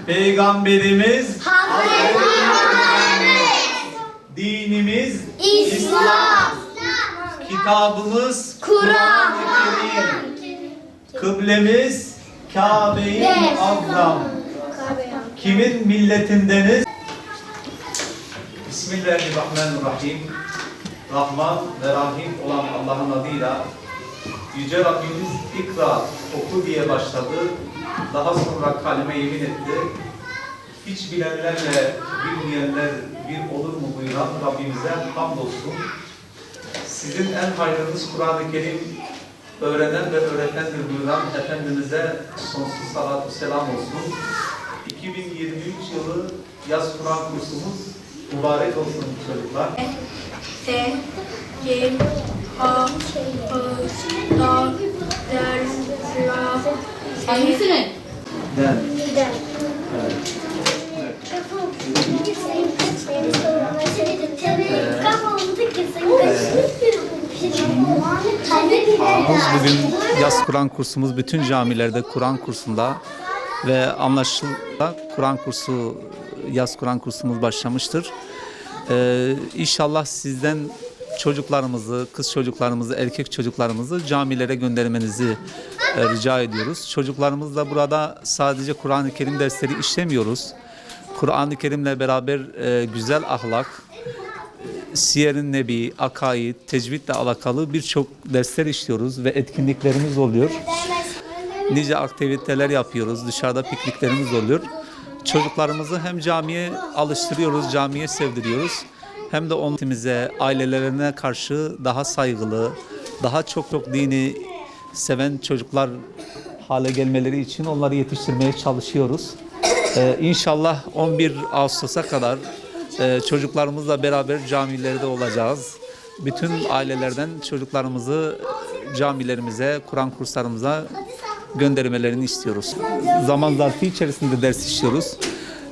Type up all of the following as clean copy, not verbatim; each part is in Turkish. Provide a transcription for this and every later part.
Peygamberimiz Hazreti Muhammed, dinimiz İslam, kitabımız Kur'an-ı Kerim, kıblemiz Kabe-i Azam. Kimin milletindeniz? Bismillahirrahmanirrahim. Rahman ve Rahim olan Allah'ın adıyla Yüce Rabbimiz ikra, oku diye başladı. Daha sonra kaleme yemin etti. Hiç bilenlerle bilmeyenler bir olur mu buyuran Rabbimize hamdolsun. Sizin en hayrınız Kur'an-ı Kerim öğrenen ve öğretendir buyuran Efendimiz'e sonsuz salatü selam olsun. 2023 yılı yaz Kur'an kursumuz mübarek olsun çocuklar. Hangisini? Den. Bugün yaz Kur'an kursumuz bütün camilerde Kur'an kursunda ve anlaşılan Kur'an kursu yaz Kur'an kursumuz başlamıştır. İnşallah sizden çocuklarımızı, kız çocuklarımızı, erkek çocuklarımızı camilere göndermenizi rica ediyoruz. Çocuklarımızla burada sadece Kur'an-ı Kerim dersleri işlemiyoruz. Kur'an-ı Kerim'le beraber güzel ahlak, siyer-i nebi, akaid, tecvidle alakalı birçok dersler işliyoruz ve etkinliklerimiz oluyor. Nice aktiviteler yapıyoruz, dışarıda pikniklerimiz oluyor. Çocuklarımızı hem camiye alıştırıyoruz, camiye sevdiriyoruz. Hem de onlarımıza, ailelerine karşı daha saygılı, daha çok dini seven çocuklar hale gelmeleri için onları yetiştirmeye çalışıyoruz. İnşallah 11 Ağustos'a kadar çocuklarımızla beraber camilerde olacağız. Bütün ailelerden çocuklarımızı camilerimize, Kur'an kurslarımıza göndermelerini istiyoruz. Zaman zarfı içerisinde ders işliyoruz.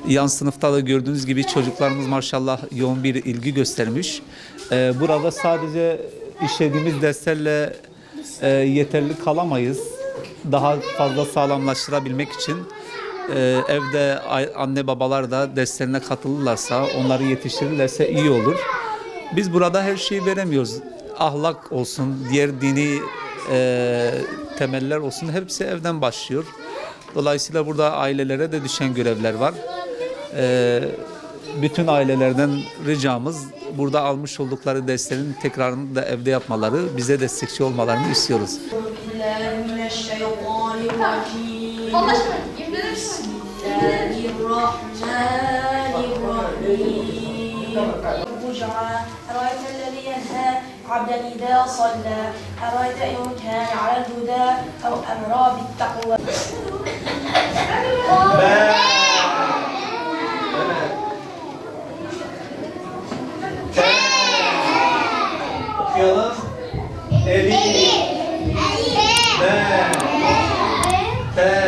Yan sınıfta da gördüğünüz gibi çocuklarımız maşallah yoğun bir ilgi göstermiş. Burada sadece işlediğimiz derslerle yeterli kalamayız. Daha fazla sağlamlaştırabilmek için evde anne babalar da derslerine katılırlarsa, onları yetiştirirlerse iyi olur. Biz burada her şeyi veremiyoruz. Ahlak olsun, diğer dini temeller olsun, hepsi evden başlıyor. Dolayısıyla burada ailelere de düşen görevler var. Bütün ailelerden ricamız burada almış oldukları derslerin tekrarını da evde yapmaları, bize destekçi olmalarını istiyoruz. أرأيت الذي ينهى عبدا إذا صلى أرأيت إن كان على الهدى أو أمر بالتقوى. Okuyalım. Elif. Be. Te.